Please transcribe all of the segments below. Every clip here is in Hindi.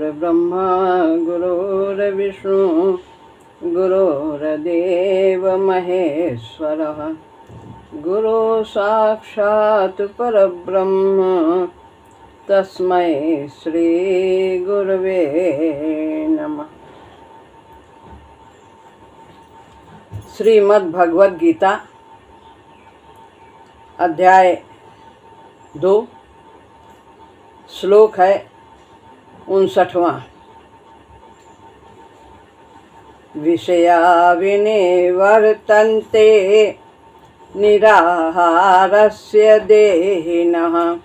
गुरुर्ब्रह्मा गुरुर्विष्णु गुरुर्देव महेश्वरः गुरु साक्षात् परब्रह्म तस्मै श्री गुरवे नमः। श्रीमद् भगवद गीता अध्याय 2 श्लोक है 59वां। विषया विनिवर्तन्ते निराहारस्य देहिनः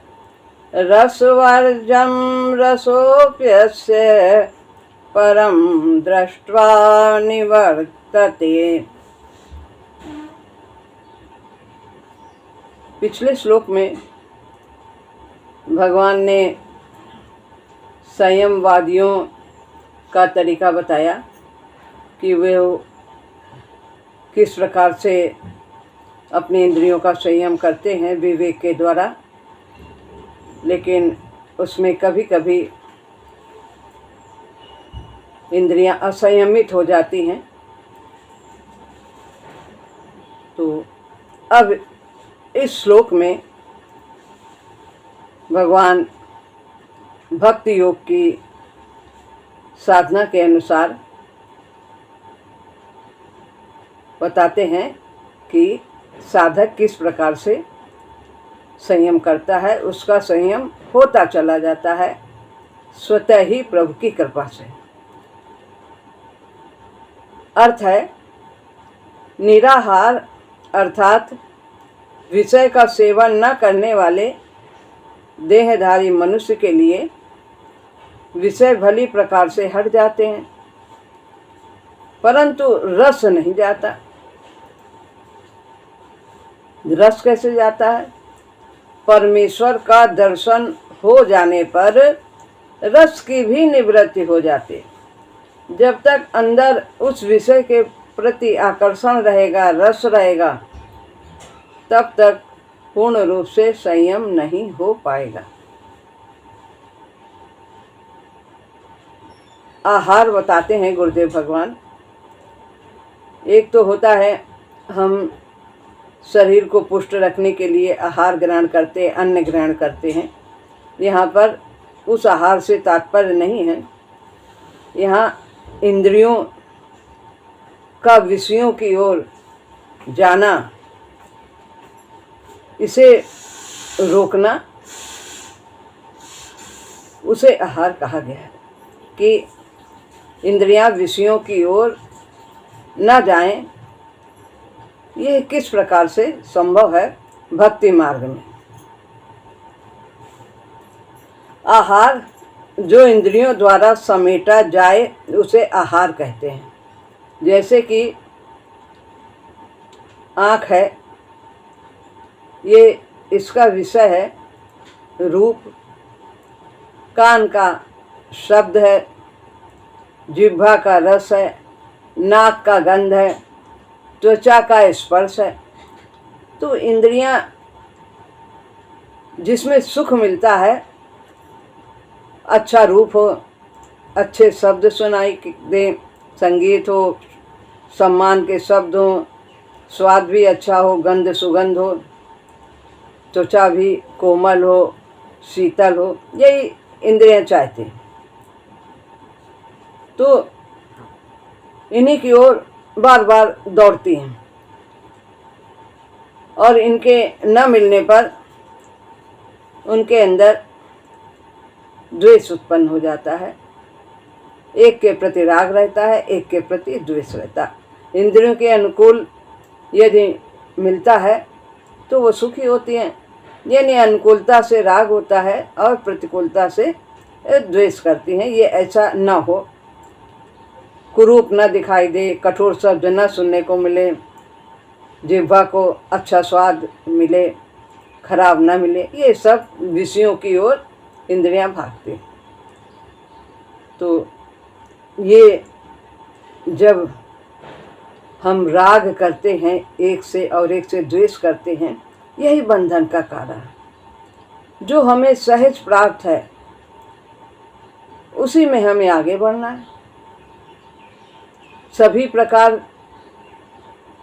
रसवर्जं रसोऽप्यस्य परं दृष्ट्वा निवर्तते। पिछले श्लोक में भगवान ने संयमवादियों का तरीका बताया कि वे किस प्रकार से अपनी इंद्रियों का संयम करते हैं विवेक के द्वारा, लेकिन उसमें कभी कभी इंद्रियां असंयमित हो जाती हैं। तो अब इस श्लोक में भगवान भक्ति योग की साधना के अनुसार बताते हैं कि साधक किस प्रकार से संयम करता है। उसका संयम होता चला जाता है स्वतः ही प्रभु की कृपा से। अर्थ है निराहार अर्थात विषय का सेवन न करने वाले देहधारी मनुष्य के लिए विषय भली प्रकार से हट जाते हैं, परंतु रस नहीं जाता। रस कैसे जाता है? परमेश्वर का दर्शन हो जाने पर रस की भी निवृत्ति हो जाती। जब तक अंदर उस विषय के प्रति आकर्षण रहेगा, रस रहेगा, तब तक पूर्ण रूप से संयम नहीं हो पाएगा। आहार बताते हैं गुरुदेव भगवान। एक तो होता है हम शरीर को पुष्ट रखने के लिए आहार ग्रहण करते, अन्न ग्रहण करते हैं। यहाँ पर उस आहार से तात्पर्य नहीं है। यहाँ इंद्रियों का विषयों की ओर जाना, इसे रोकना, उसे आहार कहा गया है कि इंद्रियां विषयों की ओर न जाएं। ये किस प्रकार से संभव है? भक्ति मार्ग में आहार जो इंद्रियों द्वारा समेटा जाए उसे आहार कहते हैं। जैसे कि आँख है, ये इसका विषय है रूप, कान का शब्द है, जिह्वा का रस है, नाक का गंध है, त्वचा का स्पर्श है। तो इंद्रियां जिसमें सुख मिलता है, अच्छा रूप हो, अच्छे शब्द सुनाई दे, संगीत हो, सम्मान के शब्द हो, स्वाद भी अच्छा हो, गंध सुगंध हो, त्वचा भी कोमल हो, शीतल हो, यही इंद्रियां चाहती हैं। तो इन्हीं की ओर बार बार दौड़ती हैं और इनके न मिलने पर उनके अंदर द्वेष उत्पन्न हो जाता है। एक के प्रति राग रहता है, एक के प्रति द्वेष रहता है। इंद्रियों के अनुकूल यदि मिलता है तो वो सुखी होती हैं, यानी अनुकूलता से राग होता है और प्रतिकूलता से द्वेष करती हैं। ये ऐसा न हो, कुरूप न दिखाई दे, कठोर शब्द न सुनने को मिले, जिह्वा को अच्छा स्वाद मिले, खराब न मिले, ये सब विषयों की ओर इंद्रियां भागती। तो ये जब हम राग करते हैं एक से और एक से द्वेष करते हैं, यही बंधन का कारण है। जो हमें सहज प्राप्त है उसी में हमें आगे बढ़ना है। सभी प्रकार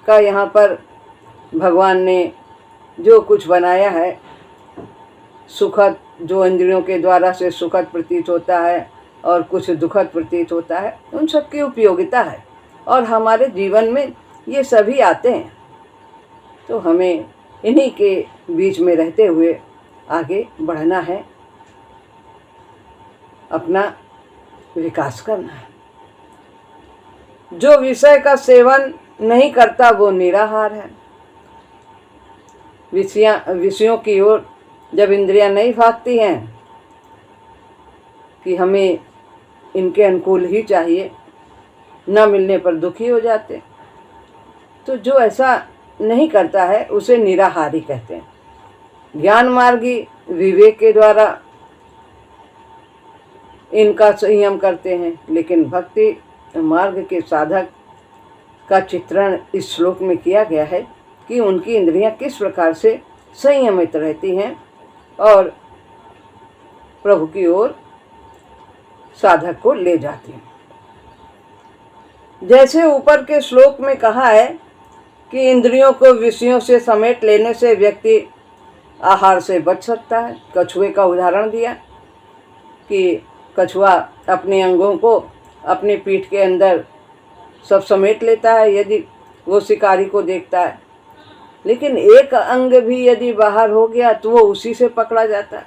का यहाँ पर भगवान ने जो कुछ बनाया है, सुखद, जो इंद्रियों के द्वारा से सुखद प्रतीत होता है और कुछ दुखद प्रतीत होता है, उन सब की उपयोगिता है और हमारे जीवन में ये सभी आते हैं। तो हमें इन्हीं के बीच में रहते हुए आगे बढ़ना है, अपना विकास करना है। जो विषय का सेवन नहीं करता वो निराहार है। विषयों की ओर जब इंद्रियां नहीं भागती हैं कि हमें इनके अनुकूल ही चाहिए, न मिलने पर दुखी हो जाते, तो जो ऐसा नहीं करता है उसे निराहारी कहते हैं। ज्ञान मार्गी विवेक के द्वारा इनका संयम करते हैं, लेकिन भक्ति मार्ग के साधक का चित्रण इस श्लोक में किया गया है कि उनकी इंद्रियां किस प्रकार से संयमित रहती हैं और प्रभु की ओर साधक को ले जाती हैं। जैसे ऊपर के श्लोक में कहा है कि इंद्रियों को विषयों से समेट लेने से व्यक्ति आहार से बच सकता है। कछुए का उदाहरण दिया कि कछुआ अपने अंगों को अपनी पीठ के अंदर सब समेट लेता है यदि वो शिकारी को देखता है, लेकिन एक अंग भी यदि बाहर हो गया तो वो उसी से पकड़ा जाता है।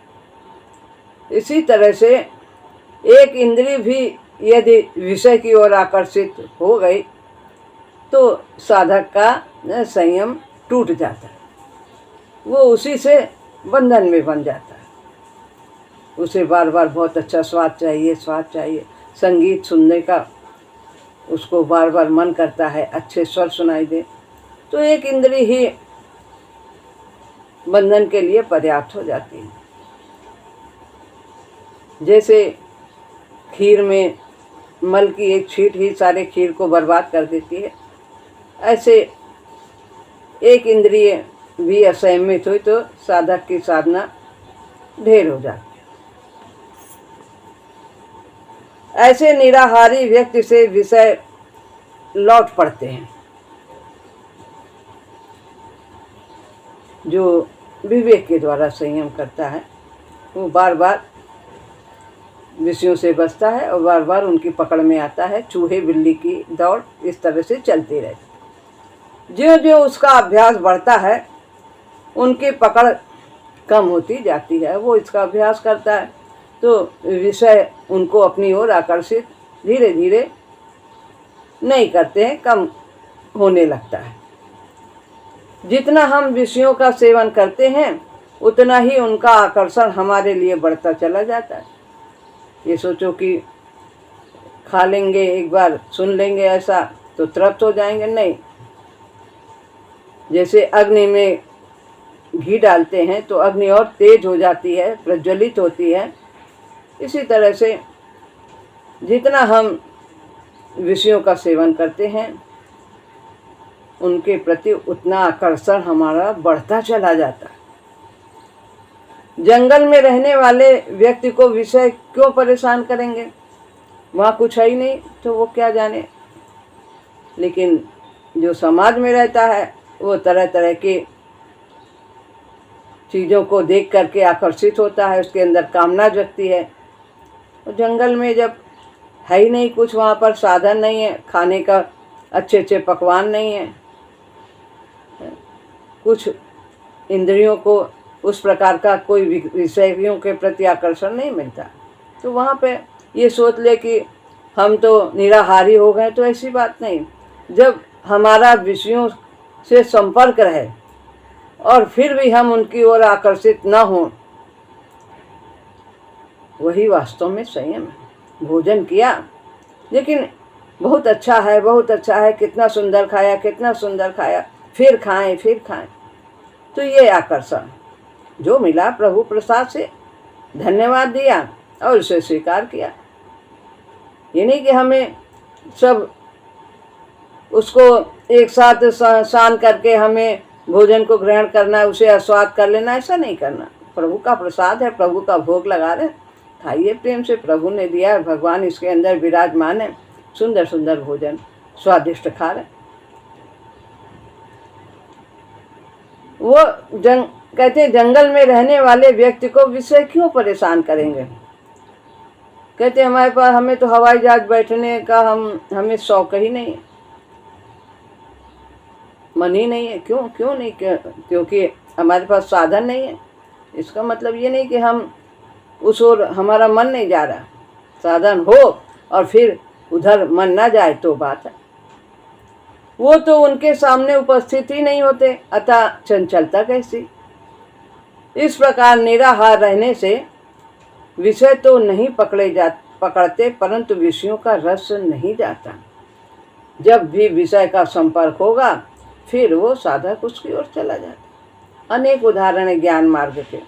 इसी तरह से एक इंद्रिय भी यदि विषय की ओर आकर्षित हो गई तो साधक का संयम टूट जाता है, वो उसी से बंधन में बन जाता है। उसे बार बार बहुत अच्छा स्वाद चाहिए, संगीत सुनने का उसको बार बार मन करता है, अच्छे स्वर सुनाई दे, तो एक इंद्रिय ही बंधन के लिए पर्याप्त हो जाती है। जैसे खीर में मल की एक छींट ही सारे खीर को बर्बाद कर देती है, ऐसे एक इंद्रिय भी असंयमित हुई तो साधक की साधना ढेर हो जाती है। ऐसे निराहारी व्यक्ति से विषय लौट पड़ते हैं। जो विवेक के द्वारा संयम करता है वो बार बार विषयों से बचता है और बार बार उनकी पकड़ में आता है। चूहे बिल्ली की दौड़ इस तरह से चलती रहती। ज्यों ज्यों उसका अभ्यास बढ़ता है उनकी पकड़ कम होती जाती है। वो इसका अभ्यास करता है तो विषय उनको अपनी ओर आकर्षित धीरे धीरे नहीं करते हैं, कम होने लगता है। जितना हम विषयों का सेवन करते हैं उतना ही उनका आकर्षण हमारे लिए बढ़ता चला जाता है। ये सोचो कि खा लेंगे, एक बार सुन लेंगे ऐसा तो तृप्त हो जाएंगे, नहीं। जैसे अग्नि में घी डालते हैं तो अग्नि और तेज हो जाती है, प्रज्वलित होती है। इसी तरह से जितना हम विषयों का सेवन करते हैं उनके प्रति उतना आकर्षण हमारा बढ़ता चला जाता है। जंगल में रहने वाले व्यक्ति को विषय क्यों परेशान करेंगे, वहाँ कुछ है ही नहीं तो वो क्या जाने। लेकिन जो समाज में रहता है वो तरह तरह की चीज़ों को देख करके आकर्षित होता है, उसके अंदर कामना जगती है। और जंगल में जब है ही नहीं कुछ, वहाँ पर साधन नहीं है, खाने का अच्छे अच्छे पकवान नहीं है, कुछ इंद्रियों को उस प्रकार का कोई विषयों के प्रति आकर्षण नहीं मिलता, तो वहाँ पे ये सोच ले कि हम तो निराहारी हो गए, तो ऐसी बात नहीं। जब हमारा विषयों से संपर्क रहे और फिर भी हम उनकी ओर आकर्षित न हों, वही वास्तव में संयम है। भोजन किया लेकिन बहुत अच्छा है, बहुत अच्छा है, कितना सुंदर खाया, कितना सुंदर खाया, फिर खाएं, फिर खाएं, तो ये आकर्षण जो मिला प्रभु प्रसाद से, धन्यवाद दिया और उसे स्वीकार किया। ये नहीं कि हमें सब उसको एक साथ शान करके हमें भोजन को ग्रहण करना है, उसे आस्वाद कर लेना, ऐसा नहीं करना। प्रभु का प्रसाद है, प्रभु का भोग लगा रहे, खाइए प्रेम से, प्रभु ने दिया है, भगवान इसके अंदर विराजमान है, सुंदर सुंदर भोजन स्वादिष्ट खा रहे। वो कहते हैं जंगल में रहने वाले व्यक्ति को विषय क्यों परेशान करेंगे। कहते हमारे पास, हमें तो हवाई जहाज बैठने का हमें शौक ही नहीं है, मन ही नहीं है। क्यों नहीं? क्योंकि हमारे पास साधन नहीं है। इसका मतलब ये नहीं कि हम उस ओर हमारा मन नहीं जा रहा, साधन हो और फिर उधर मन ना जाए तो बात है। वो तो उनके सामने उपस्थित ही नहीं होते, अतः चंचलता कैसी। इस प्रकार निराहार रहने से विषय तो नहीं पकड़ते, परंतु विषयों का रस नहीं जाता। जब भी विषय का संपर्क होगा फिर वो साधक उसकी ओर चला जाता। अनेक उदाहरण है ज्ञान मार्ग के।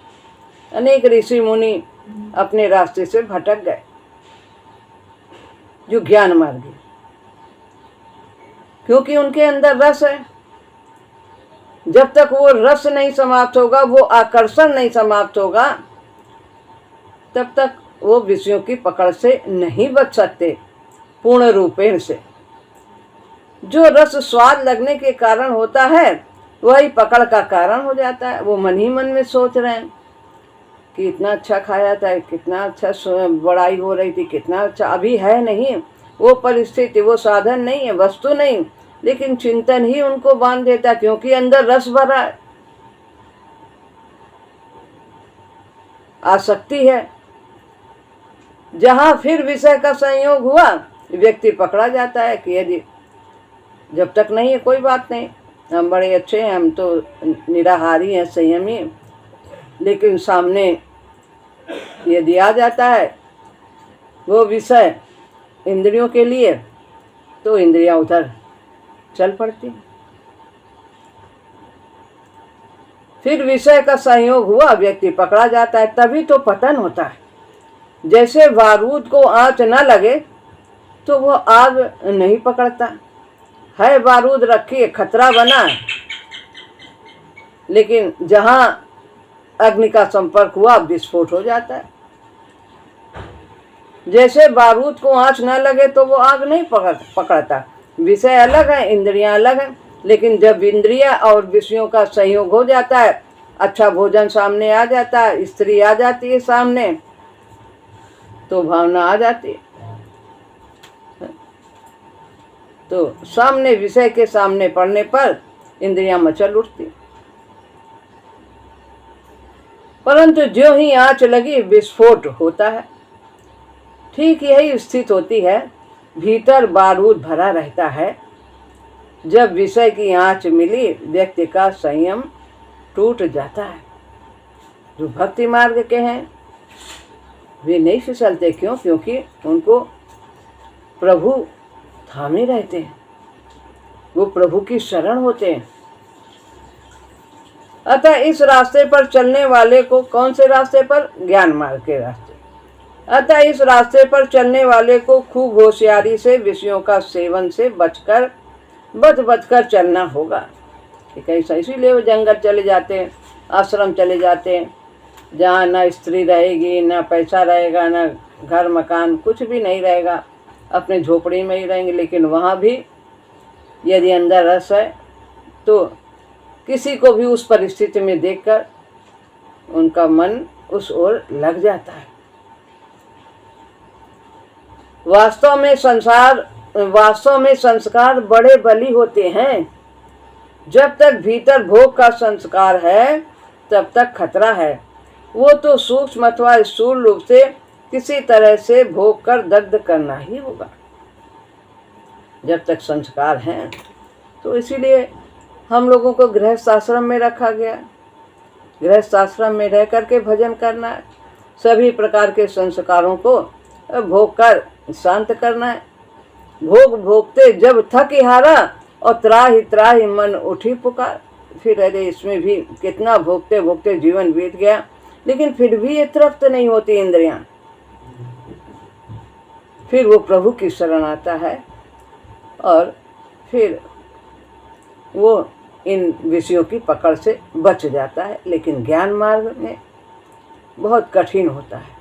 अनेक ऋषि मुनि अपने रास्ते से भटक गए जो ज्ञान मार्ग है, क्योंकि उनके अंदर रस है। जब तक वो रस नहीं समाप्त होगा, वो आकर्षण नहीं समाप्त होगा, तब तक वो विषयों की पकड़ से नहीं बच सकते पूर्ण रूपेण से। जो रस स्वाद लगने के कारण होता है वही पकड़ का कारण हो जाता है। वो मन ही मन में सोच रहे हैं कि इतना अच्छा खाया था, कितना अच्छा बड़ाई हो रही थी, कितना अच्छा। अभी है नहीं वो परिस्थिति, वो साधन नहीं है, वस्तु नहीं, लेकिन चिंतन ही उनको बांध देता, क्योंकि अंदर रस भरा है, आसक्ति है। जहां फिर विषय का संयोग हुआ व्यक्ति पकड़ा जाता है कि यदि जब तक नहीं है कोई बात नहीं, हम बड़े अच्छे हैं, हम तो निराहारी हैं, संयमी, लेकिन सामने यदि आ जाता है वो विषय इंद्रियों के लिए, तो इंद्रियां उधर चल पड़ती। फिर विषय का संयोग हुआ, व्यक्ति पकड़ा जाता है, तभी तो पतन होता है। जैसे बारूद को आंच न लगे तो वो आग नहीं पकड़ता है। बारूद रखिए, खतरा बना, लेकिन जहां अग्नि का संपर्क हुआ विस्फोट हो जाता है। जैसे बारूद को आंच न लगे तो वो आग नहीं पकड़ता। विषय अलग है, इंद्रियां अलग है, लेकिन जब इंद्रियां और विषयों का संयोग हो जाता है, अच्छा भोजन सामने आ जाता है, स्त्री आ जाती है सामने, तो भावना आ जाती है। तो सामने विषय के सामने पड़ने पर इंद्रियां मचल उठती, परंतु जो ही आंच लगी विस्फोट होता है। ठीक यही स्थिति होती है। भीतर बारूद भरा रहता है, जब विषय की आंच मिली व्यक्ति का संयम टूट जाता है। जो भक्ति मार्ग के हैं वे नहीं फिसलते। क्यों? क्योंकि उनको प्रभु थामे रहते हैं, वो प्रभु की शरण होते हैं। अतः इस रास्ते पर चलने वाले को, कौन से रास्ते पर? ज्ञान मार्ग के रास्ते। अतः इस रास्ते पर चलने वाले को खूब होशियारी से विषयों का सेवन से बचकर बच चलना होगा। कैसा? इसीलिए वो जंगल चले जाते हैं, आश्रम चले जाते हैं, जहाँ ना स्त्री रहेगी, ना पैसा रहेगा, ना घर मकान, कुछ भी नहीं रहेगा, अपने झोपड़ी में ही रहेंगे। लेकिन वहाँ भी यदि अंदर रस है तो किसी को भी उस परिस्थिति में देखकर उनका मन उस ओर लग जाता है। वास्तव में संस्कार बड़े बली होते हैं। जब तक भीतर भोग का संस्कार है तब तक खतरा है। वो तो सूक्ष्म अथवा स्थूल रूप से किसी तरह से भोग कर दग्ध करना ही होगा। जब तक संस्कार हैं, तो इसीलिए हम लोगों को गृहस्थ आश्रम में रखा गया। गृहस्थ आश्रम में रह करके भजन करना है, सभी प्रकार के संस्कारों को भोग कर शांत करना है। भोग भोगते जब थक हारा और त्राहि मन उठी पुकार। फिर अरे इसमें भी कितना भोगते भोगते जीवन बीत गया, लेकिन फिर भी ये तृप्त नहीं होती इंद्रियां। फिर वो प्रभु की शरण आता है और फिर वो इन विषयों की पकड़ से बच जाता है। लेकिन ज्ञान मार्ग में बहुत कठिन होता है।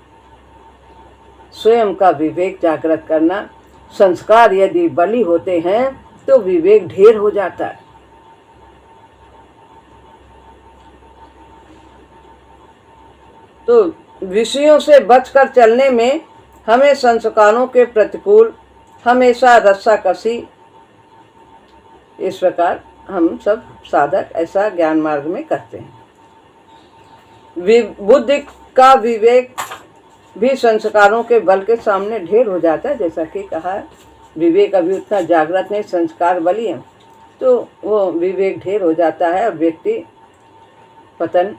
स्वयं का विवेक जागृत करना। संस्कार यदि बली होते हैं तो विवेक ढेर हो जाता है। तो विषयों से बचकर चलने में हमें संस्कारों के प्रतिकूल हमेशा रस्साकसी, इस प्रकार हम सब साधक ऐसा ज्ञान मार्ग में करते हैं। बुद्धि का विवेक भी संस्कारों के बल के सामने ढेर हो जाता है। जैसा कि कहा है, विवेक अभी उतना जागृत नहीं, संस्कार बली है, तो वो विवेक ढेर हो जाता है और व्यक्ति पतन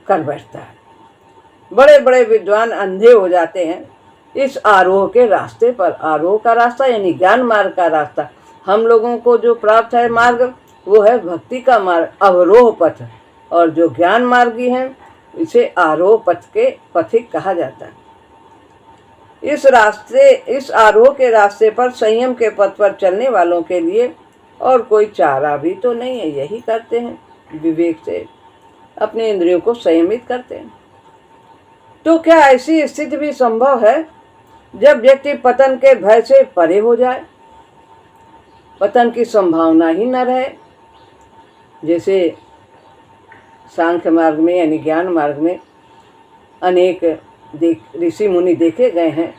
कर बैठता है। बड़े बड़े विद्वान अंधे हो जाते हैं इस आरोह के रास्ते पर। आरोह का रास्ता यानी ज्ञान मार्ग का रास्ता। हम लोगों को जो प्राप्त है मार्ग वो है भक्ति का मार्ग, अवरोह पथ। और जो ज्ञान मार्गी हैं इसे आरोह पथ के पथिक कहा जाता है। इस आरोह के रास्ते पर संयम के पथ पर चलने वालों के लिए और कोई चारा भी तो नहीं है। यही करते हैं, विवेक से अपने इंद्रियों को संयमित करते हैं। तो क्या ऐसी स्थिति भी संभव है जब व्यक्ति पतन के भय से परे हो जाए, पतन की संभावना ही न रहे? जैसे सांख्य मार्ग में यानी ज्ञान मार्ग में अनेक ऋषि मुनि देखे गए हैं।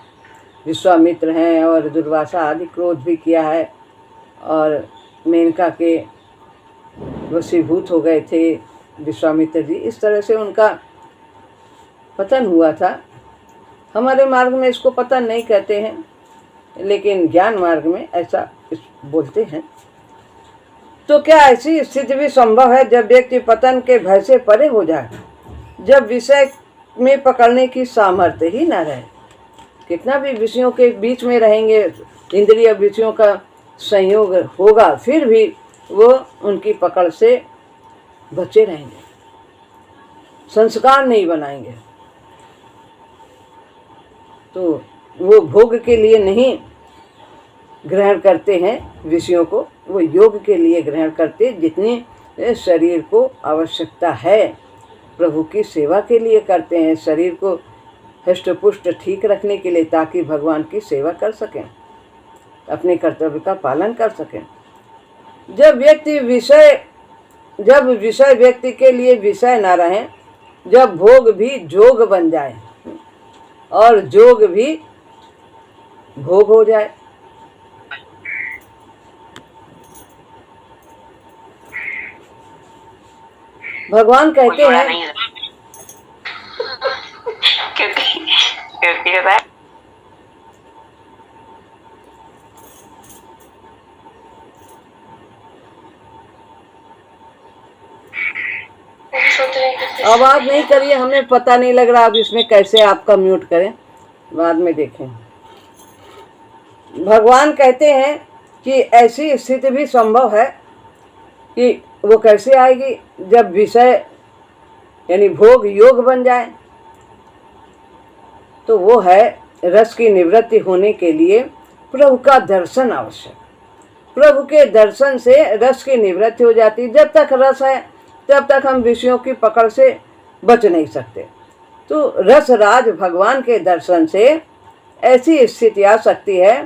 विश्वामित्र हैं और दुर्वासा आदि, क्रोध भी किया है और मेनका के वशीभूत हो गए थे विश्वामित्र जी। इस तरह से उनका पतन हुआ था। हमारे मार्ग में इसको पतन नहीं कहते हैं, लेकिन ज्ञान मार्ग में ऐसा बोलते हैं। तो क्या ऐसी स्थिति भी संभव है जब व्यक्ति पतन के भय से परे हो जाए, जब विषय में पकड़ने की सामर्थ्य ही न रहे? कितना भी विषयों के बीच में रहेंगे, इंद्रिय विषयों का संयोग होगा, फिर भी वो उनकी पकड़ से बचे रहेंगे, संस्कार नहीं बनाएंगे। तो वो भोग के लिए नहीं ग्रहण करते हैं विषयों को, वो योग के लिए ग्रहण करते, जितनी शरीर को आवश्यकता है प्रभु की सेवा के लिए करते हैं, शरीर को हष्ट पुष्ट ठीक रखने के लिए, ताकि भगवान की सेवा कर सकें, अपने कर्तव्य का पालन कर सकें। जब विषय व्यक्ति के लिए विषय ना रहे, जब भोग भी जोग बन जाए और जोग भी भोग हो जाए, भगवान कहते हैं आवाज नहीं करिए, हमें पता नहीं लग रहा अब इसमें कैसे आपका म्यूट करें, बाद में देखें। भगवान कहते हैं कि ऐसी स्थिति भी संभव है कि वो कैसे आएगी, जब विषय यानी भोग योग बन जाए। तो वो है रस की निवृत्ति होने के लिए प्रभु का दर्शन आवश्यक। प्रभु के दर्शन से रस की निवृत्ति हो जाती। जब तक रस है तब तक हम विषयों की पकड़ से बच नहीं सकते। तो रसराज भगवान के दर्शन से ऐसी स्थिति आ सकती है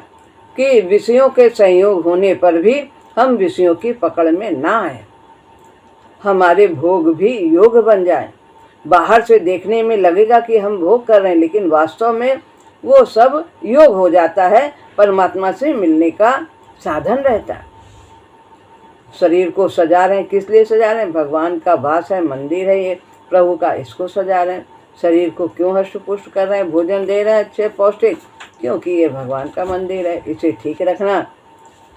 कि विषयों के संयोग होने पर भी हम विषयों की पकड़ में ना आए, हमारे भोग भी योग बन जाए। बाहर से देखने में लगेगा कि हम भोग कर रहे हैं, लेकिन वास्तव में वो सब योग हो जाता है, परमात्मा से मिलने का साधन रहता है। शरीर को सजा रहे हैं, किस लिए सजा रहे हैं? भगवान का वास है, मंदिर है ये प्रभु का, इसको सजा रहे हैं। शरीर को क्यों हष्ट पुष्ट कर रहे हैं, भोजन दे रहे हैं अच्छे पौष्टिक? क्योंकि ये भगवान का मंदिर है, इसे ठीक रखना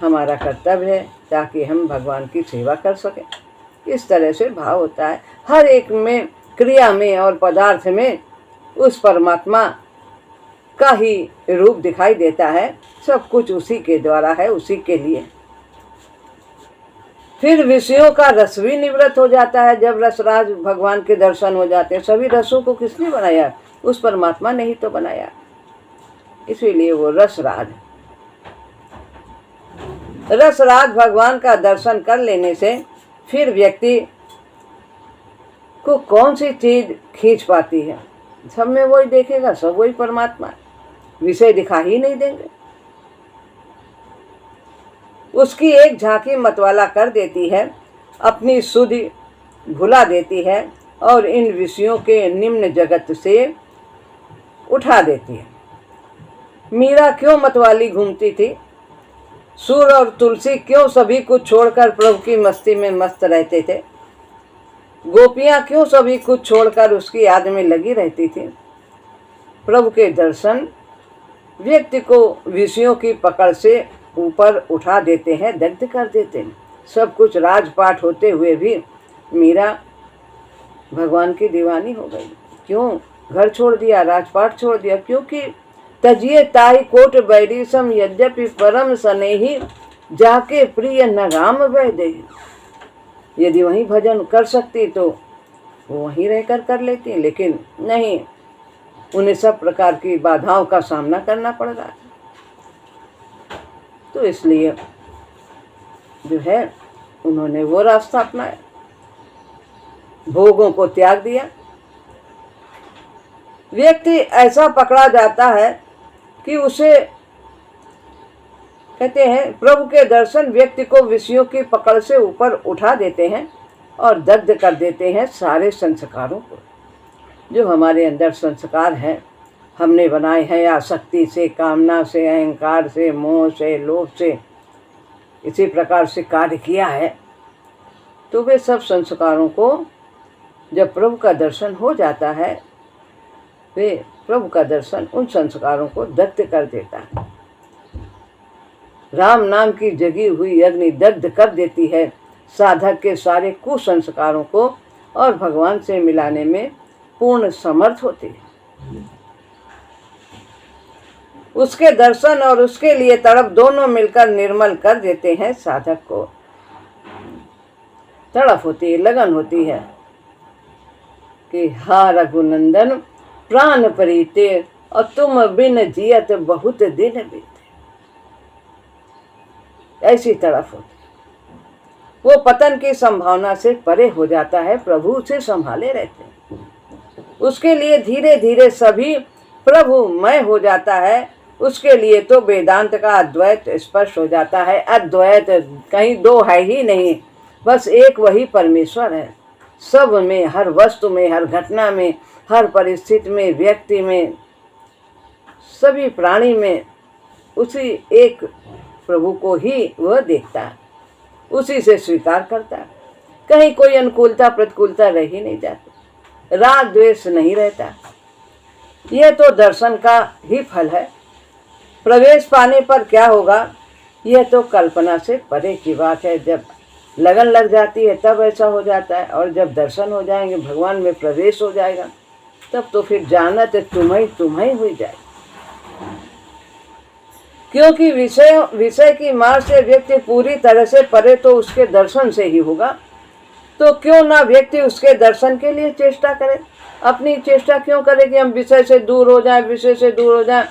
हमारा कर्तव्य है, ताकि हम भगवान की सेवा कर सकें। इस तरह से भाव होता है हर एक में, क्रिया में और पदार्थ में उस परमात्मा का ही रूप दिखाई देता है। सब कुछ उसी के द्वारा है, उसी के लिए। फिर विषयों का रस भी निवृत्त हो जाता है जब रसराज भगवान के दर्शन हो जाते हैं। सभी रसों को किसने बनाया? उस परमात्मा ने ही तो बनाया, इसीलिए वो रसराज। रसराज भगवान का दर्शन कर लेने से फिर व्यक्ति को कौन सी चीज खींच पाती है? सब में वही देखेगा, सब वही परमात्मा। विषय दिखा ही नहीं देंगे। उसकी एक झांकी मतवाला कर देती है, अपनी सुधि भुला देती है और इन विषयों के निम्न जगत से उठा देती है। मीरा क्यों मतवाली घूमती थी? सूर और तुलसी क्यों सभी कुछ छोड़कर प्रभु की मस्ती में मस्त रहते थे? गोपियां क्यों सभी कुछ छोड़कर उसकी याद में लगी रहती थी? प्रभु के दर्शन व्यक्ति को विषयों की पकड़ से ऊपर उठा देते हैं, दग्ध कर देते हैं। सब कुछ राजपाट होते हुए भी मीरा भगवान की दीवानी हो गई। क्यों? घर छोड़ दिया, राजपाट छोड़ दिया, क्योंकि तजिए ताई कोट बैरी सम यद्यपि परम सनेही जाके प्रिय नगाम बह दे। यदि वहीं भजन कर सकती तो वो वहीं रहकर कर लेती, लेकिन नहीं, उन्हें सब प्रकार की बाधाओं का सामना करना पड़ रहा है। तो इसलिए जो है उन्होंने वो रास्ता अपनाया, भोगों को त्याग दिया। व्यक्ति ऐसा पकड़ा जाता है कि उसे कहते हैं प्रभु के दर्शन व्यक्ति को विषयों की पकड़ से ऊपर उठा देते हैं और दग्ध कर देते हैं सारे संस्कारों को। जो हमारे अंदर संस्कार हैं, हमने बनाए हैं आसक्ति से, कामना से, अहंकार से, मोह से, लोभ से, इसी प्रकार से कार्य किया है, तो वे सब संस्कारों को जब प्रभु का दर्शन हो जाता है, वे प्रभु का दर्शन उन संस्कारों को दग्ध कर देता है। राम नाम की जगी हुई अग्नि दग्ध कर देती है साधक के सारे कुसंस्कारों को और भगवान से मिलाने में पूर्ण समर्थ होती है। उसके दर्शन और उसके लिए तड़प दोनों मिलकर निर्मल कर देते हैं साधक को। तड़प होती है, लगन होती है कि हा रघुनंदन प्राण परीते और तुम बिन जियत बहुत दिन बीते। ऐसी तड़प होती है। वो पतन की संभावना से परे हो जाता है, प्रभु उसे संभाले रहते हैं। उसके लिए धीरे धीरे सभी प्रभुमय हो जाता है। उसके लिए तो वेदांत का अद्वैत स्पष्ट हो जाता है। अद्वैत कहीं दो है ही नहीं, बस एक वही परमेश्वर है। सब में, हर वस्तु में, हर घटना में, हर परिस्थिति में, व्यक्ति में, सभी प्राणी में उसी एक प्रभु को ही वह देखता है, उसी से स्वीकार करता है। कहीं कोई अनुकूलता प्रतिकूलता रह ही नहीं जाती, राग द्वेष नहीं रहता। यह तो दर्शन का ही फल है। प्रवेश पाने पर क्या होगा, यह तो कल्पना से परे की बात है। जब लगन लग जाती है तब ऐसा हो जाता है, और जब दर्शन हो जाएंगे, भगवान में प्रवेश हो जाएगा, तब तो फिर जानत तुम्हें हुई जाए। क्योंकि विषय की मार से व्यक्ति पूरी तरह से परे तो उसके दर्शन से ही होगा। तो क्यों ना व्यक्ति उसके दर्शन के लिए चेष्टा करे। अपनी चेष्टा क्यों करे कि हम विषय से दूर हो जाएं, विषय से दूर हो जाएं,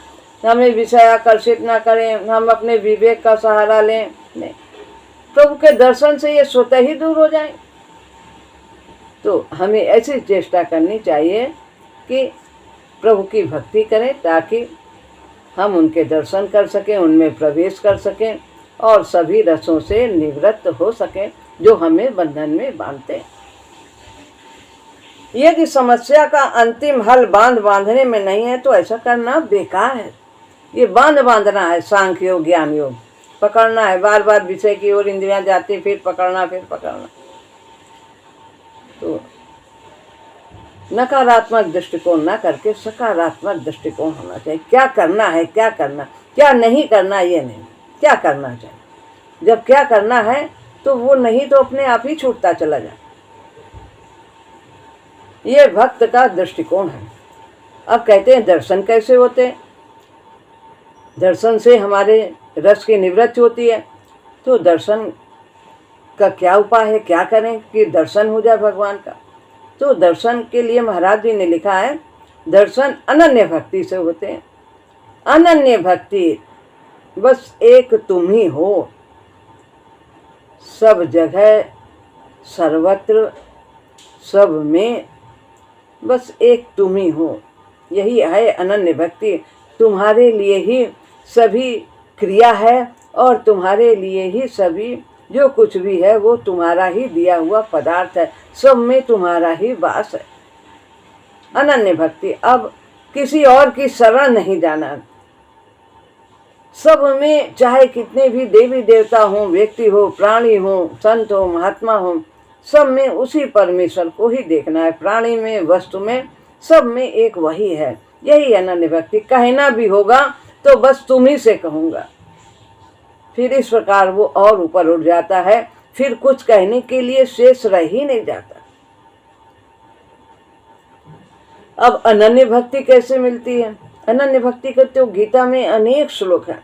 हमें विषय आकर्षित ना करें, हम अपने विवेक का सहारा लें। नहीं, प्रभु के दर्शन से ये स्वतः ही दूर हो जाए। तो हमें ऐसी चेष्टा करनी चाहिए कि प्रभु की भक्ति करें, ताकि हम उनके दर्शन कर सकें, उनमें प्रवेश कर सकें और सभी रसों से निवृत्त हो सकें जो हमें बंधन में बांधते हैं। यदि समस्या का अंतिम हल बांधने में नहीं है तो ऐसा करना बेकार है। ये बांधना है, सांख्य योग, ज्ञान योग, पकड़ना है। बार बार विषय की ओर इंद्रियां जाती, फिर पकड़ना। तो नकारात्मक दृष्टिकोण ना करके सकारात्मक दृष्टिकोण होना चाहिए। क्या करना है, क्या नहीं करना, ये नहीं, क्या करना चाहिए। जब क्या करना है तो वो नहीं तो अपने आप ही छूटता चला जाए। ये भक्त का दृष्टिकोण है। अब कहते हैं दर्शन कैसे होते हैं। दर्शन से हमारे रस की निवृत्ति होती है। तो दर्शन का क्या उपाय है, क्या करें कि दर्शन हो जाए भगवान का। तो दर्शन के लिए महाराज जी ने लिखा है, दर्शन अनन्य भक्ति से होते हैं। अनन्य भक्ति, बस एक तुम ही हो, सब जगह, सर्वत्र, सब में, बस एक तुम ही हो। यही है अनन्य भक्ति। तुम्हारे लिए ही सभी क्रिया है और तुम्हारे लिए ही सभी जो कुछ भी है वो तुम्हारा ही दिया हुआ पदार्थ है, सब में तुम्हारा ही वास है। अनन्य भक्ति, अब किसी और की शरण नहीं जाना। सब में चाहे कितने भी देवी देवता हो, व्यक्ति हो, प्राणी हो, संत हो, महात्मा हो, सब में उसी परमेश्वर को ही देखना है। प्राणी में, वस्तु में, सब में एक वही है। यही अनन्य भक्ति। कहना भी होगा तो बस तुम ही से कहूँगा। फिर इस प्रकार वो और ऊपर उठ जाता है, फिर कुछ कहने के लिए शेष रह ही नहीं जाता। अब अनन्य भक्ति कैसे मिलती है? अनन्य भक्ति के तो गीता में अनेक श्लोक हैं।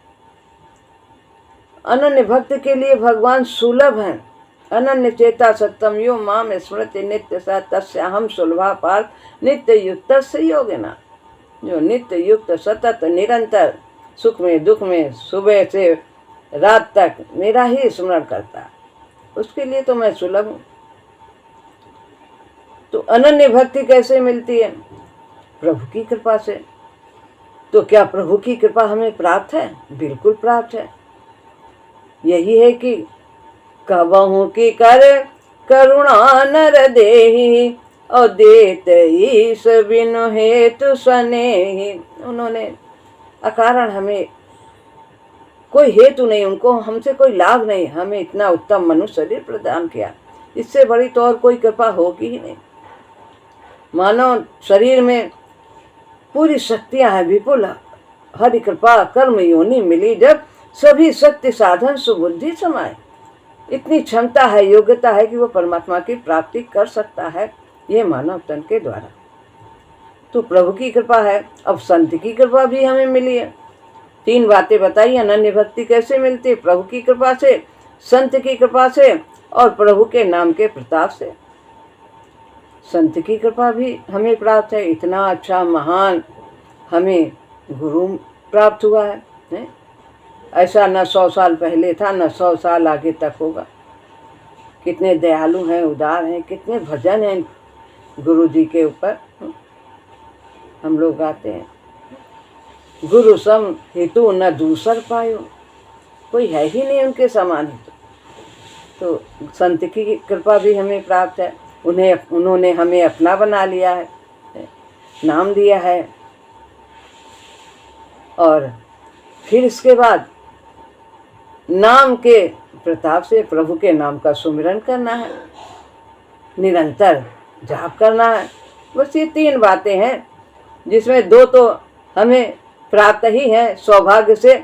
अनन्य भक्त के लिए भगवान सुलभ हैं। अनन्य चेता सत्यम यो माम स्मृति नित्य सा तस्याहम सुलभा पार्थ नित्य युक्त से योगिना। जो नित्य युक्त सतत निरंतर सुख में दुख में सुबह से रात तक मेरा ही स्मरण करता है, उसके लिए तो मैं सुलभ हूँ। तो अनन्य भक्ति कैसे मिलती है? प्रभु की कृपा से। तो क्या प्रभु की कृपा हमें प्राप्त है? बिल्कुल प्राप्त है। यही है कि कबहू की कर करुणा नर देहि और देत ईश बिनु हेतु स्नेहि। उन्होंने अकारण हमें कोई हेतु नहीं, उनको हमसे कोई लाभ नहीं, हमें इतना उत्तम मनुष्य शरीर प्रदान किया। इससे बड़ी तो और कोई कृपा होगी ही नहीं। मानव शरीर में पूरी शक्तियां हैं, विपुल हरि कृपा कर्म योनि मिली जब सभी शक्ति साधन सुबुद्धि समाए। इतनी क्षमता है, योग्यता है कि वो परमात्मा की प्राप्ति कर सकता है, ये मानव तन के द्वारा। तो प्रभु की कृपा है। अब संत की कृपा भी हमें मिली है। 3 बातें बताई। अनन्य भक्ति कैसे मिलती है? प्रभु की कृपा से, संत की कृपा से और प्रभु के नाम के प्रताप से। संत की कृपा भी हमें प्राप्त है। इतना अच्छा महान हमें गुरु प्राप्त हुआ है। ऐसा न 100 साल पहले था, न 100 साल आगे तक होगा। कितने दयालु हैं, उदार हैं, कितने भजन हैं गुरु जी के ऊपर हम लोग गाते हैं। गुरु सम हेतु न दूसर पायो, कोई है ही नहीं उनके समान हेतु। तो संत की कृपा भी हमें प्राप्त है। उन्होंने हमें अपना बना लिया है, नाम दिया है। और फिर इसके बाद नाम के प्रताप से प्रभु के नाम का सुमिरन करना है, निरंतर जाप करना है। बस ये 3 बातें हैं, जिसमें 2 तो हमें प्राप्त ही है सौभाग्य से,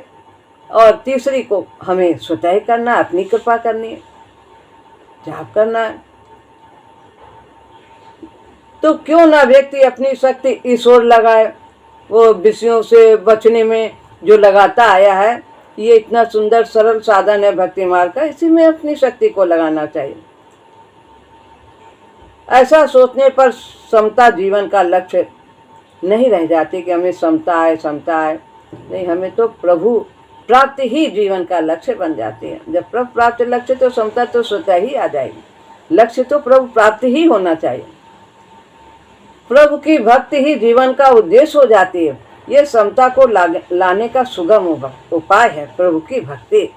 और तीसरी को हमें स्वतः करना, अपनी कृपा करनी है, जाप करना है। तो क्यों ना व्यक्ति अपनी शक्ति इस ओर लगाए। वो विषयों से बचने में जो लगाता आया है, ये इतना सुंदर सरल साधन है भक्ति मार्ग का, इसी में अपनी शक्ति को लगाना चाहिए। ऐसा सोचने पर समता जीवन का लक्ष्य नहीं रह जाती कि हमें समता आए, समता आए। नहीं, हमें तो प्रभु प्राप्ति ही जीवन का लक्ष्य बन जाती है। जब प्रभु प्राप्ति लक्ष्य, तो समता तो स्वतः ही आ जाएगी। लक्ष्य तो प्रभु प्राप्ति ही होना चाहिए। प्रभु की भक्ति ही जीवन का उद्देश्य हो जाती है। ये समता को लाने का सुगम उपाय है प्रभु की भक्ति।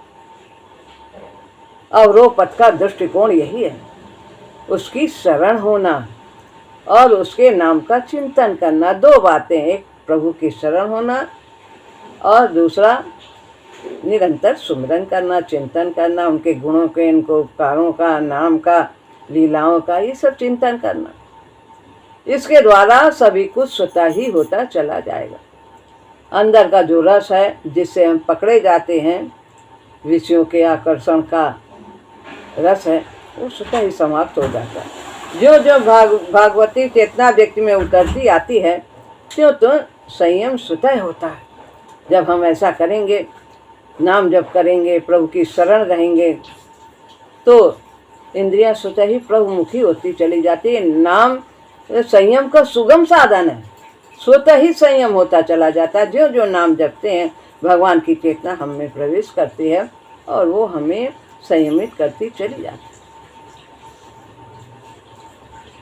अवरोपथ का दृष्टिकोण यही है, उसकी शरण होना और उसके नाम का चिंतन करना। 2 बातें, एक प्रभु की शरण होना और दूसरा निरंतर सुमिरन करना, चिंतन करना, उनके गुणों के, इनको उपकारों का, नाम का, लीलाओं का, ये सब चिंतन करना। इसके द्वारा सभी कुछ स्वतः ही होता चला जाएगा। अंदर का जो रस है, जिससे हम पकड़े जाते हैं, विषयों के आकर्षण का रस है, वो स्वतः ही समाप्त हो जाता है। जो जो भागवती चेतना व्यक्ति में उतरती आती है, त्यों तो संयम स्वतः होता है। जब हम ऐसा करेंगे, नाम जप करेंगे, प्रभु की शरण रहेंगे, तो इंद्रियां स्वतः ही प्रभुमुखी होती चली जाती है। नाम संयम का सुगम साधन है, स्वतः ही संयम होता चला जाता है। जो जो नाम जपते हैं, भगवान की चेतना हम में प्रवेश करती है और वो हमें संयमित करती चली जाती है।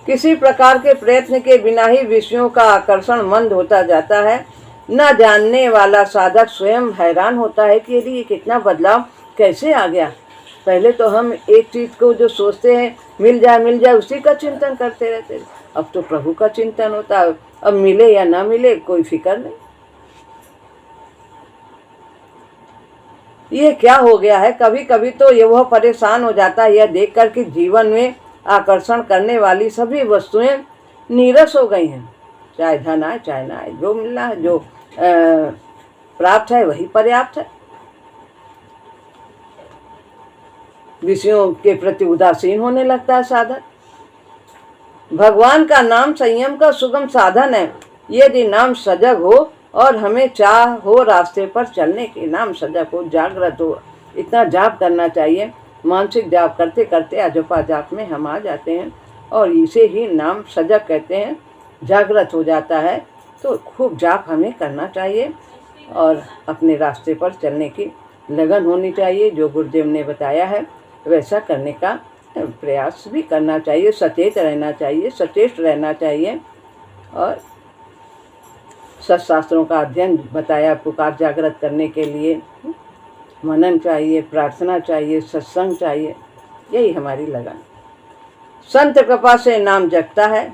किसी प्रकार के प्रयत्न के बिना ही विषयों का आकर्षण मंद होता जाता है। न जानने वाला साधक स्वयं हैरान होता है कि यदि ये कितना बदलाव कैसे आ गया। पहले तो हम एक चीज को जो सोचते हैं मिल जाए उसी का चिंतन करते रहते थे। अब तो प्रभु का चिंतन होता है। अब मिले या ना मिले कोई फिक्र नहीं। ये क्या हो गया है, कभी कभी तो ये वह परेशान हो जाता है यह देखकर कि जीवन में आकर्षण करने वाली सभी वस्तुएं नीरस हो गई हैं। चाहे धन आए चाहे ना आए, जो मिलना है, जो प्राप्त है वही पर्याप्त है। विषयों के प्रति उदासीन होने लगता है साधक। भगवान का नाम संयम का सुगम साधन है। यदि नाम सजग हो और हमें चाह हो रास्ते पर चलने की, नाम सजग हो, जागृत हो, इतना जाप करना चाहिए। मानसिक जाप करते करते अजपा जाप में हम आ जाते हैं और इसे ही नाम सजग कहते हैं, जागृत हो जाता है। तो खूब जाप हमें करना चाहिए और अपने रास्ते पर चलने की लगन होनी चाहिए। जो गुरुदेव ने बताया है वैसा करने का प्रयास भी करना चाहिए, सचेत रहना चाहिए, सचेत रहना चाहिए। और सत्शास्त्रों का अध्ययन बताया, पुकार जागृत करने के लिए मनन चाहिए, प्रार्थना चाहिए, सत्संग चाहिए, यही हमारी लगन। संत कृपा से नाम जगता है,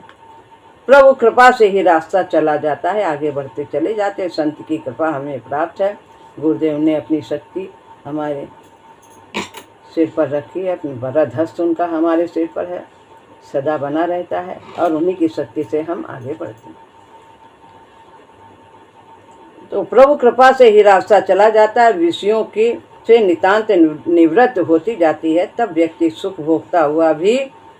प्रभु कृपा से ही रास्ता चला जाता है, आगे बढ़ते चले जाते हैं। संत की कृपा हमें प्राप्त है। गुरुदेव ने अपनी शक्ति हमारे सिर पर रखी है, अपनी वरद हस्त उनका हमारे सिर पर है, सदा बना रहता है और उन्हीं की शक्ति से हम आगे बढ़ते हैं। तो प्रभु कृपा से ही रास्ता चला जाता है, विषयों की से नितांत निवृत्त होती जाती है। तब व्यक्ति सुख भोगता हुआ भी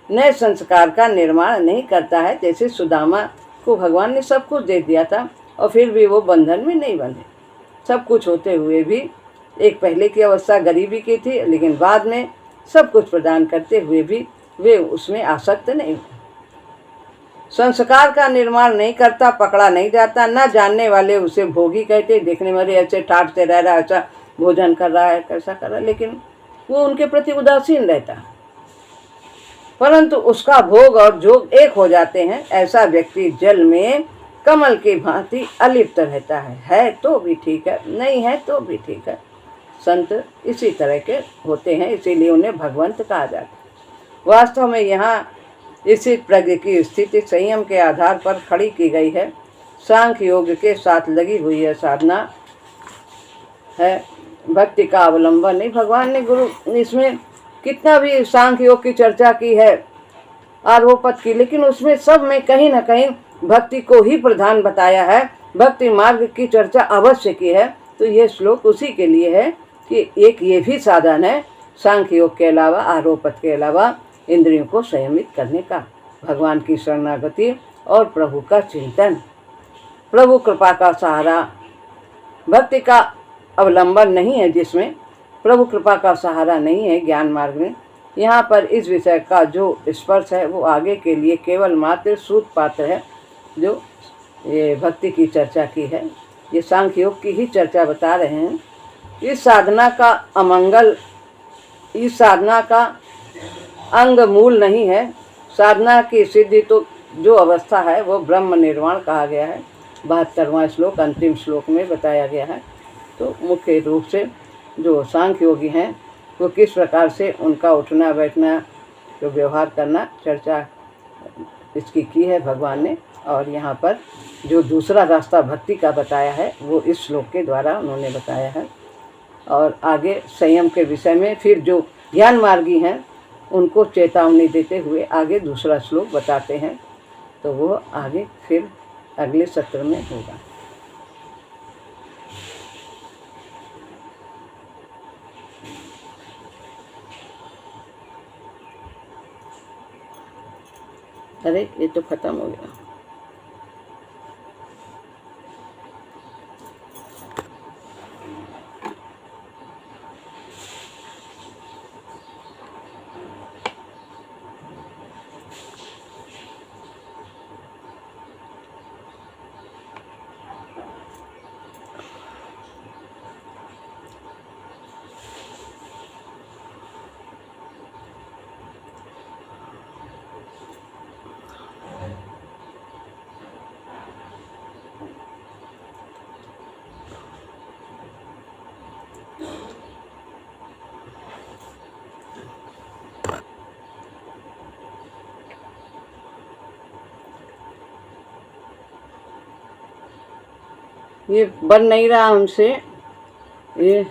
नए संस्कार का निर्माण नहीं करता है। जैसे सुदामा को भगवान ने सब कुछ दे दिया था और फिर भी वो बंधन में नहीं बंधे। सब कुछ होते हुए भी, एक पहले की अवस्था गरीबी की थी, लेकिन बाद में सब कुछ प्रदान करते हुए भी वे उसमें आसक्त नहीं हुए। संस्कार का निर्माण नहीं करता, पकड़ा नहीं जाता। न जानने वाले उसे भोगी कहते, देखने में ऐसे ठाट से रह रहा है, ऐसा भोजन कर रहा है, कैसा कर रहा है, लेकिन वो उनके प्रति उदासीन रहता है। परंतु उसका भोग और जोग एक हो जाते हैं। ऐसा व्यक्ति जल में कमल की भांति अलिप्त रहता है तो भी ठीक है, नहीं है तो भी ठीक है। संत इसी तरह के होते हैं, इसीलिए उन्हें भगवंत कहा जाता है। वास्तव में यहाँ इसी प्रज्ञ की स्थिति संयम के आधार पर खड़ी की गई है। सांख्य योग के साथ लगी हुई है साधना है, भक्ति का अवलंबन नहीं। भगवान ने गुरु इसमें कितना भी सांख्य योग की चर्चा की है, आरोपत की, लेकिन उसमें सब में कहीं ना कहीं भक्ति को ही प्रधान बताया है। भक्ति मार्ग की चर्चा अवश्य की है। तो ये श्लोक उसी के लिए है कि एक ये भी साधन है सांख्य योग के अलावा, आरोपत के अलावा, इंद्रियों को संयमित करने का, भगवान की शरणागति और प्रभु का चिंतन, प्रभु कृपा का सहारा। भक्ति का अवलंबन नहीं है, जिसमें प्रभु कृपा का सहारा नहीं है ज्ञान मार्ग में। यहाँ पर इस विषय का जो स्पर्श है वो आगे के लिए केवल मात्र सूत पात्र है। जो ये भक्ति की चर्चा की है, ये सांख्य योग की ही चर्चा बता रहे हैं। इस साधना का अमंगल, इस साधना का अंग मूल नहीं है। साधना की सिद्धि तो जो अवस्था है वो ब्रह्म निर्वाण कहा गया है। 72वां श्लोक अंतिम श्लोक में बताया गया है। तो मुख्य रूप से जो सांख्य योगी हैं वो किस प्रकार से उनका उठना बैठना, जो व्यवहार करना, चर्चा इसकी की है भगवान ने। और यहाँ पर जो दूसरा रास्ता भक्ति का बताया है वो इस श्लोक के द्वारा उन्होंने बताया है। और आगे संयम के विषय में फिर जो ज्ञान मार्गी हैं उनको चेतावनी देते हुए आगे दूसरा श्लोक बताते हैं। तो वो आगे फिर अगले सत्र में होगा। अरे ये तो खत्म हो गया। ये बन नहीं रहा हमसे, ये